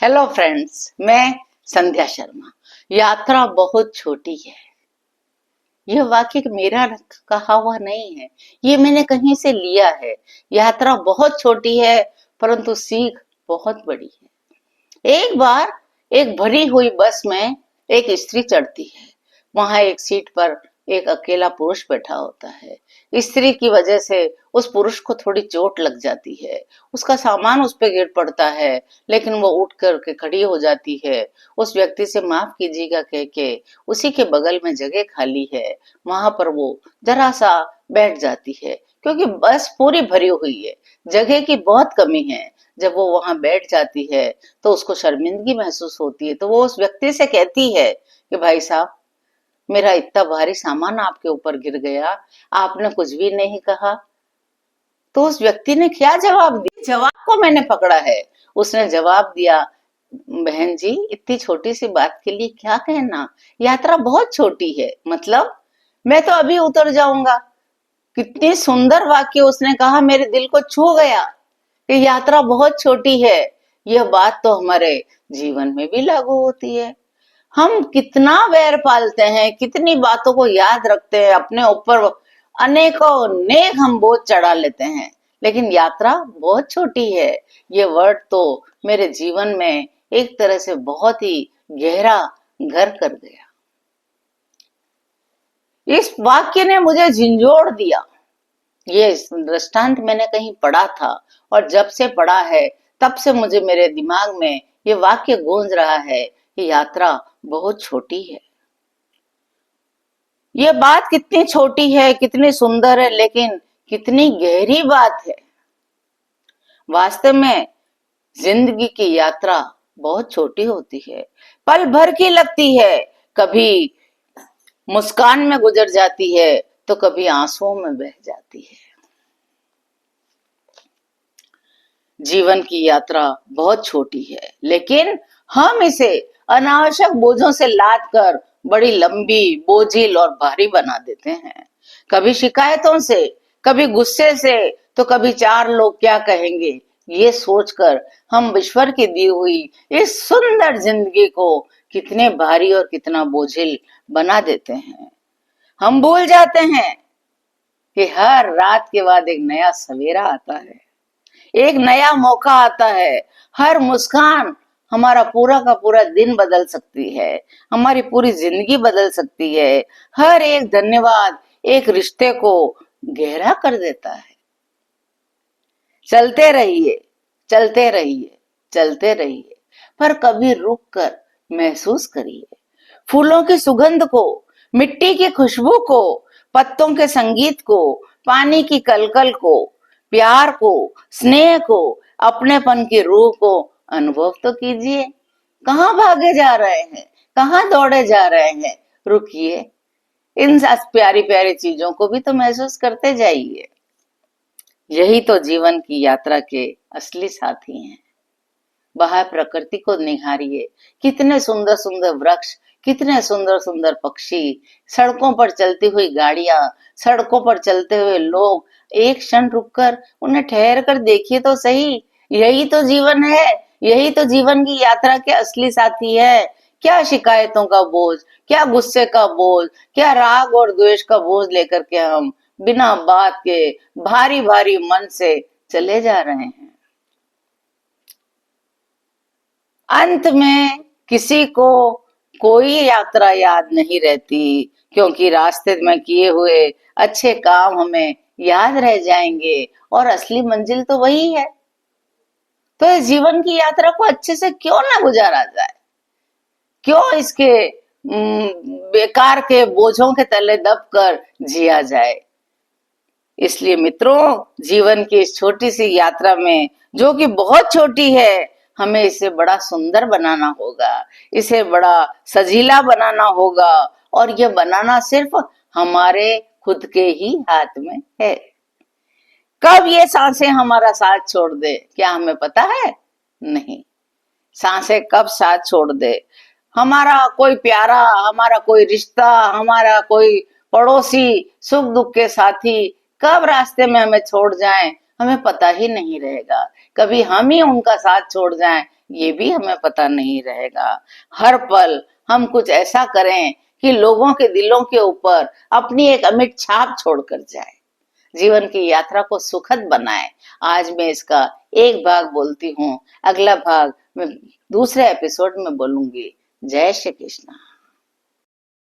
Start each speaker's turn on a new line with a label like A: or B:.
A: Hello friends, मैं संध्या शर्मा। यात्रा बहुत छोटी है। यह वाक्य मेरा कहा हुआ नहीं है, ये मैंने कहीं से लिया है। यात्रा बहुत छोटी है परंतु सीख बहुत बड़ी है। एक बार एक भरी हुई बस में एक स्त्री चढ़ती है। वहां एक सीट पर एक अकेला पुरुष बैठा होता है। स्त्री की वजह से उस पुरुष को थोड़ी चोट लग जाती है। उसका सामान उस पे गिर पड़ता है, लेकिन वो उठ करके खड़ी हो जाती है। उस व्यक्ति से माफ कीजिएगा कह के उसी के बगल में जगह खाली है, वहां पर वो जरा सा बैठ जाती है, क्योंकि बस पूरी भरी हुई है, जगह की बहुत कमी है। जब वो वहां बैठ जाती है तो उसको शर्मिंदगी महसूस होती है, तो वो उस व्यक्ति से कहती है कि भाई साहब, मेरा इतना भारी सामान आपके ऊपर गिर गया, आपने कुछ भी नहीं कहा। तो उस व्यक्ति ने क्या जवाब दिया? जवाब को मैंने पकड़ा है। उसने जवाब दिया, बहन जी, इतनी छोटी सी बात के लिए क्या कहना, यात्रा बहुत छोटी है। मतलब मैं तो अभी उतर जाऊंगा। कितनी सुंदर वाक्य उसने कहा, मेरे दिल को छू गया कि यात्रा बहुत छोटी है। यह बात तो हमारे जीवन में भी लागू होती है। हम कितना वैर पालते हैं, कितनी बातों को याद रखते हैं, अपने ऊपर अनेकों नेक हम बोझ चढ़ा लेते हैं, लेकिन यात्रा बहुत छोटी है। ये वर्ड तो मेरे जीवन में एक तरह से बहुत ही गहरा घर कर गया। इस वाक्य ने मुझे झंझोड़ दिया। ये दृष्टांत मैंने कहीं पढ़ा था, और जब से पढ़ा है तब से मुझे मेरे दिमाग में ये वाक्य गूंज रहा है कि यात्रा बहुत छोटी है। ये बात कितनी छोटी है, कितनी सुंदर है, लेकिन कितनी गहरी बात है। वास्तव में जिंदगी की यात्रा बहुत छोटी होती है, पल भर की लगती है। कभी मुस्कान में गुजर जाती है तो कभी आंसुओं में बह जाती है। जीवन की यात्रा बहुत छोटी है, लेकिन हम इसे अनावश्यक बोझों से लाद कर बड़ी लंबी, बोझिल और भारी बना देते हैं। कभी शिकायतों से, कभी गुस्से से, तो कभी चार लोग क्या कहेंगे, ये सोचकर हम ईश्वर की दी हुई इस सुंदर जिंदगी को कितने भारी और कितना बोझिल बना देते हैं। हम भूल जाते हैं कि हर रात के बाद एक नया सवेरा आता है, एक नया मौका आता है। हर मुस्कान हमारा पूरा का पूरा दिन बदल सकती है, हमारी पूरी जिंदगी बदल सकती है। हर एक धन्यवाद एक रिश्ते को गहरा कर देता है। चलते रहिए, चलते रहिए, चलते रहिए, पर कभी रुक कर महसूस करिए फूलों की सुगंध को, मिट्टी की खुशबू को, पत्तों के संगीत को, पानी की कलकल को, प्यार को, स्नेह को, अपनेपन की रूह को अनुभव तो कीजिए। कहाँ भागे जा रहे हैं, कहाँ दौड़े जा रहे हैं? रुकिए, इन प्यारी प्यारी चीजों को भी तो महसूस करते जाइए। यही तो जीवन की यात्रा के असली साथी हैं। बाहर प्रकृति को निहारिए, कितने सुंदर सुंदर वृक्ष, कितने सुंदर सुंदर पक्षी, सड़कों पर चलती हुई गाड़ियां, सड़कों पर चलते हुए लोग। एक क्षण रुककर उन्हें ठहर कर देखिए तो सही। यही तो जीवन है, यही तो जीवन की यात्रा के असली साथी है। क्या शिकायतों का बोझ, क्या गुस्से का बोझ, क्या राग और द्वेष का बोझ लेकर के हम बिना बात के भारी भारी मन से चले जा रहे हैं। अंत में किसी को कोई यात्रा याद नहीं रहती, क्योंकि रास्ते में किए हुए अच्छे काम हमें याद रह जाएंगे, और असली मंजिल तो वही है। तो इस जीवन की यात्रा को अच्छे से क्यों ना गुजारा जाए, क्यों इसके बेकार के बोझों के तले दबकर जिया जाए। इसलिए मित्रों, जीवन की इस छोटी सी यात्रा में, जो कि बहुत छोटी है, हमें इसे बड़ा सुंदर बनाना होगा, इसे बड़ा सजीला बनाना होगा, और यह बनाना सिर्फ हमारे खुद के ही हाथ में है। कब ये सांसें हमारा साथ छोड़ दे, क्या हमें पता है? नहीं। सांसें कब साथ छोड़ दे, हमारा कोई प्यारा, हमारा कोई रिश्ता, हमारा कोई पड़ोसी, सुख दुख के साथी कब रास्ते में हमें छोड़ जाएं, हमें पता ही नहीं रहेगा। कभी हम ही उनका साथ छोड़ जाएं, ये भी हमें पता नहीं रहेगा। हर पल हम कुछ ऐसा करें कि लोगों के दिलों के ऊपर अपनी एक अमिट छाप छोड़कर जाए, जीवन की यात्रा को सुखद बनाए। आज मैं इसका एक भाग बोलती हूँ, अगला भाग मैं दूसरे एपिसोड में बोलूंगी। जय श्री कृष्ण।